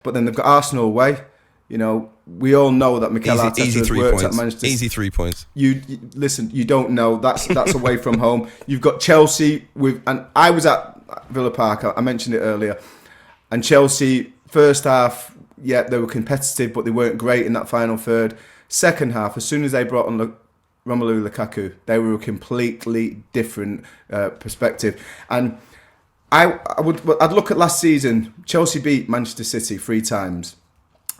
But then they've got Arsenal away. You know, we all know that Mikel Arteta has worked at Manchester. Easy 3 points. You listen. You don't know that's away from home. You've got Chelsea and I was at Villa Park. I mentioned it earlier, and Chelsea first half, yeah, they were competitive, but they weren't great in that final third. Second half, as soon as they brought on Romelu Lukaku, they were a completely different perspective. And I'd look at last season. Chelsea beat Manchester City 3 times.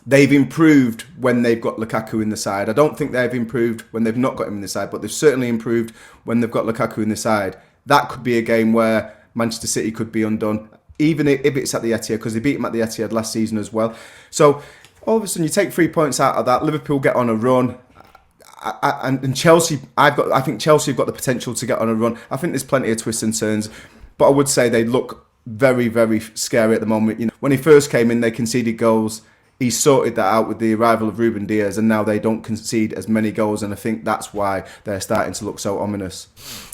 They've improved when they've got Lukaku in the side. I don't think they've improved when they've not got him in the side, but they've certainly improved when they've got Lukaku in the side. That could be a game where Manchester City could be undone, even if it's at the Etihad, because they beat them at the Etihad last season as well. So all of a sudden, you take 3 points out of that. Liverpool get on a run, and Chelsea. I think Chelsea have got the potential to get on a run. I think there's plenty of twists and turns, but I would say they look very, very scary at the moment. You know, when he first came in, they conceded goals. He sorted that out with the arrival of Ruben Diaz, and now they don't concede as many goals, and I think that's why they're starting to look so ominous.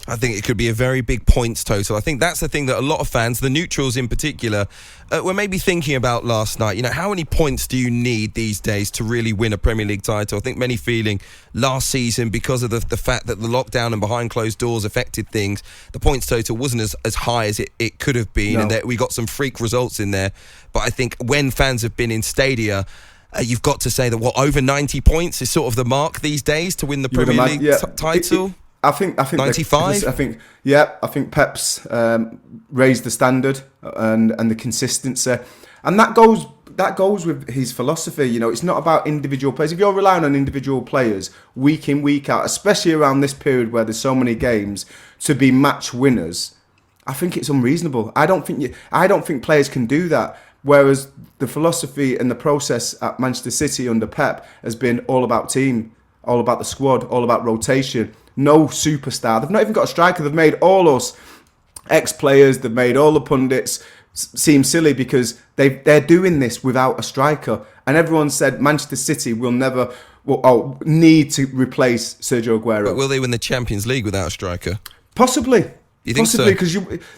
I think it could be a very big points total. I think that's the thing that a lot of fans, the neutrals in particular, were maybe thinking about last night. You know, how many points do you need these days to really win a Premier League title? I think many feeling last season, because of the fact that the lockdown and behind closed doors affected things, the points total wasn't as high as it could have been, and that we got some freak results in there. But I think when fans have been in stadia, you've got to say that over 90 points is sort of the mark these days to win the Premier League title. I think 95. I think Pep's raised the standard and the consistency, and that goes with his philosophy. You know, it's not about individual players. If you're relying on individual players week in, week out, especially around this period where there's so many games, to be match winners, I think it's unreasonable. I don't think players can do that. Whereas the philosophy and the process at Manchester City under Pep has been all about team, all about the squad, all about rotation. No superstar. They've not even got a striker. They've made all us ex-players, they've made all the pundits seem silly because they're doing this without a striker. And everyone said Manchester City will never need to replace Sergio Aguero. But will they win the Champions League without a striker? Possibly. You think Possibly, so? because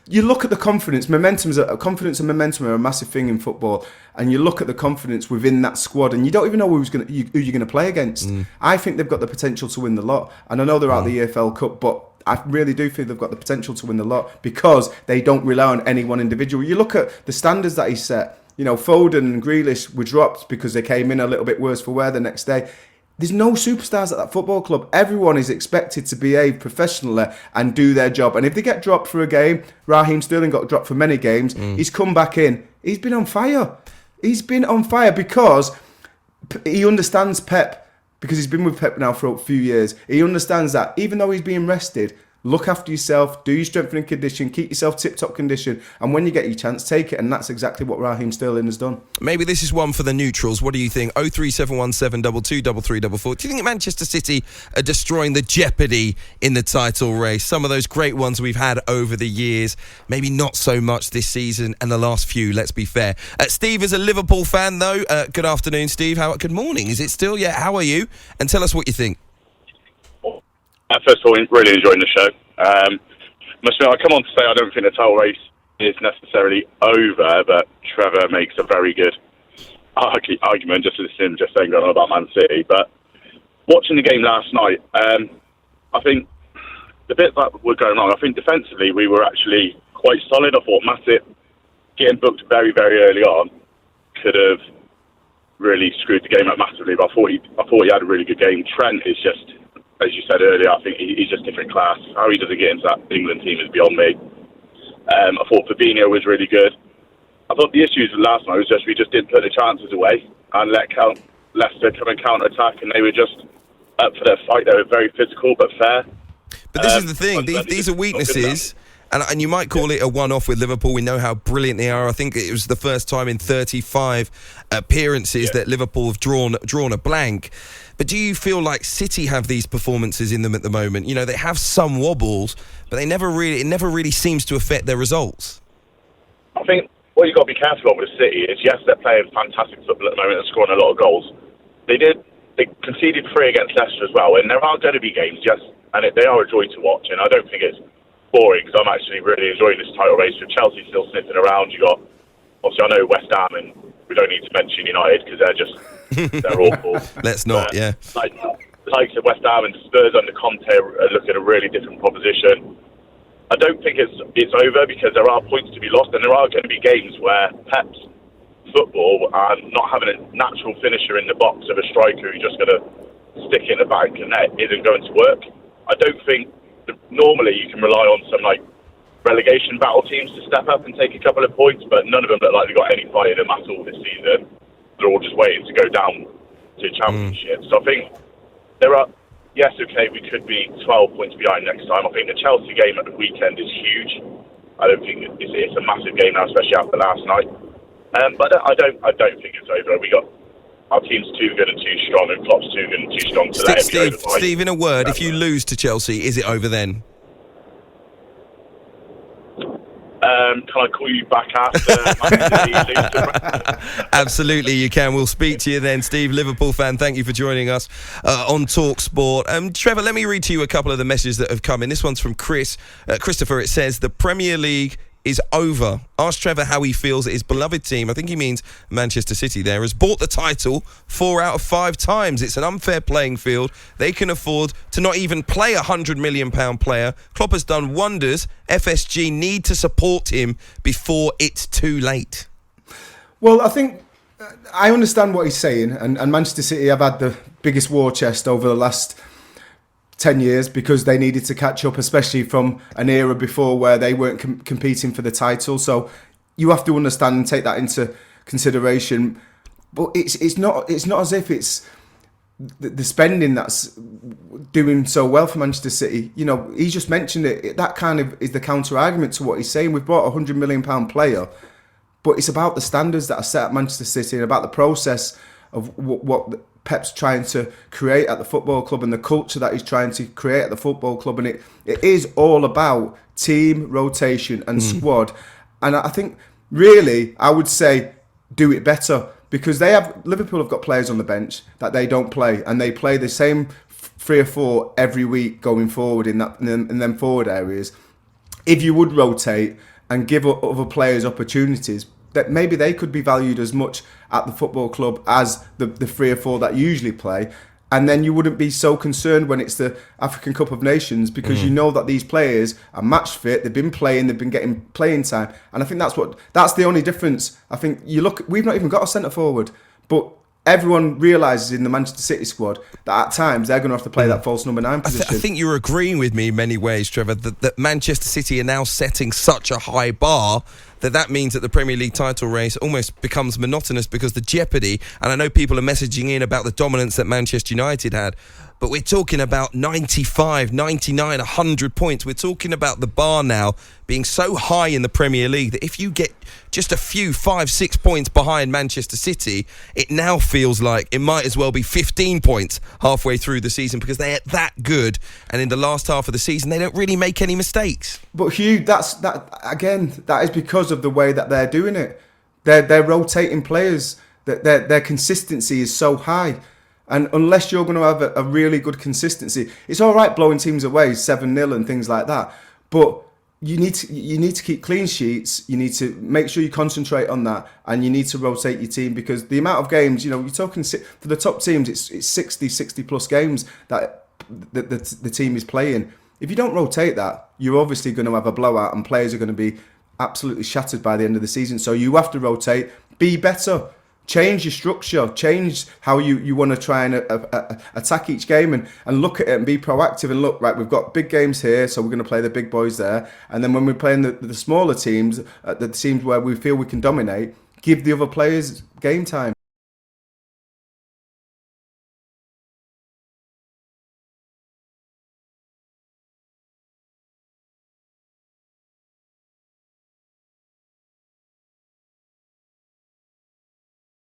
you look at the confidence. Confidence and momentum are a massive thing in football, and you look at the confidence within that squad, and you don't even know who you're going to play against. I think they've got the potential to win the lot, and I know they're out of the EFL Cup, but I really do feel they've got the potential to win the lot because they don't rely on any one individual. You look at the standards that he set. You know, Foden and Grealish were dropped because they came in a little bit worse for wear the next day. There's no superstars at that football club. Everyone is expected to behave professionally and do their job. And if they get dropped for a game, Raheem Sterling got dropped for many games, he's come back in. He's been on fire. He's been on fire because he understands Pep, because he's been with Pep now for a few years. He understands that even though he's being rested, look after yourself, do your strengthening condition, keep yourself tip-top condition, and when you get your chance, take it. And that's exactly what Raheem Sterling has done. Maybe this is one for the neutrals. What do you think? 03717 223344. Do you think Manchester City are destroying the jeopardy in the title race? Some of those great ones we've had over the years, maybe not so much this season and the last few, let's be fair. Steve is a Liverpool fan, though. Good afternoon, Steve. Good morning. Is it still? Yeah, how are you? And tell us what you think. First of all, really enjoying the show. Must admit, I come on to say I don't think the title race is necessarily over, but Trevor makes a very good argument just listening, just saying going on about Man City. But watching the game last night, I think the bit that were going wrong, I think defensively we were actually quite solid. I thought Matip getting booked very, very early on could have really screwed the game up massively. But I thought he had a really good game. Trent is just, as you said earlier, I think he's just different class. How he doesn't get into that England team is beyond me. I thought Fabinho was really good. I thought the issues last night was just we just didn't put the chances away and let Leicester come and counter-attack, and they were just up for their fight. They were very physical but fair. But this is the thing. These are weaknesses. And you might call it a one-off with Liverpool. We know how brilliant they are. I think it was the first time in 35 appearances that Liverpool have drawn a blank. But do you feel like City have these performances in them at the moment? You know, they have some wobbles, but it never really seems to affect their results. I think what you've got to be careful of with City is, yes, they're playing fantastic football at the moment and scoring a lot of goals. They conceded 3 against Leicester as well, and there are going to be games, yes, and they are a joy to watch, and I don't think it's boring, because I'm actually really enjoying this title race with Chelsea still sniffing around. You got, obviously, I know West Ham and we don't need to mention United because they're awful. Let's not, yeah. Like West Ham and Spurs under Conte are looking at a really different proposition. I don't think it's over because there are points to be lost, and there are going to be games where Pep's football and not having a natural finisher in the box of a striker who's just going to stick in the back and net isn't going to work. I don't think normally you can rely on some like relegation battle teams to step up and take a couple of points, but none of them look like they've got any fight in them at all this season. They're all just waiting to go down to Championship. So I think there are, yes, okay, we could be 12 points behind next time. I think the Chelsea game at the weekend is huge. I don't think it's a massive game now, especially after last night. But I don't think it's over. We got our team's too good and too strong, and Klopp's too good and too strong to let him go. Steve, in a word, if you lose to Chelsea, is it over then? Can I call you back after? Absolutely, you can. We'll speak to you then, Steve. Liverpool fan, thank you for joining us on talkSPORT. Trevor, let me read to you a couple of the messages that have come in. This one's from Christopher. It says, the Premier League is over. Ask Trevor how he feels that his beloved team, I think he means Manchester City there, has bought the title 4 out of 5 times. It's an unfair playing field. They can afford to not even play a £100 million player. Klopp has done wonders. FSG need to support him before it's too late. Well, I think I understand what he's saying, and Manchester City have had the biggest war chest over the last 10 years because they needed to catch up, especially from an era before where they weren't competing for the title. So you have to understand and take that into consideration. But it's not as if it's the spending that's doing so well for Manchester City. You know, he just mentioned it. That kind of is the counter argument to what he's saying. We've bought a £100 million player, but it's about the standards that are set at Manchester City and about the process of what Pep's trying to create at the football club and the culture that he's trying to create at the football club. And it is all about team rotation and squad. And I think really I would say do it better, because Liverpool have got players on the bench that they don't play, and they play the same 3 or 4 every week going forward in them forward areas. If you would rotate and give other players opportunities, that maybe they could be valued as much at the football club as the 3 or 4 that usually play, and then you wouldn't be so concerned when it's the African Cup of Nations, because you know that these players are match fit, they've been playing, they've been getting playing time, and I think that's the only difference. I think we've not even got a centre forward, but everyone realises in the Manchester City squad that at times they're going to have to play that false number 9 position. I think you're agreeing with me in many ways, Trevor, that Manchester City are now setting such a high bar that means that the Premier League title race almost becomes monotonous, because the jeopardy, and I know people are messaging in about the dominance that Manchester United had, but we're talking about 95, 99, 100 points. We're talking about the bar now being so high in the Premier League that if you get just a few 5, 6 points behind Manchester City, it now feels like it might as well be 15 points halfway through the season, because they're that good. And in the last half of the season, they don't really make any mistakes. But Hugh, that is because of the way that they're doing it. They're rotating players. Their consistency is so high. And unless you're going to have a really good consistency, it's all right blowing teams away 7-0 and things like that. But you need to keep clean sheets. You need to make sure you concentrate on that, and you need to rotate your team, because the amount of games, you're talking for the top teams, it's 60 plus games that the team is playing. If you don't rotate that, you're obviously going to have a blowout, and players are going to be absolutely shattered by the end of the season. So you have to rotate, be better. Change your structure, change how you want to try and attack each game, and look at it and be proactive and look, right, we've got big games here, so we're going to play the big boys there. And then when we're playing the smaller teams, the teams where we feel we can dominate, give the other players game time.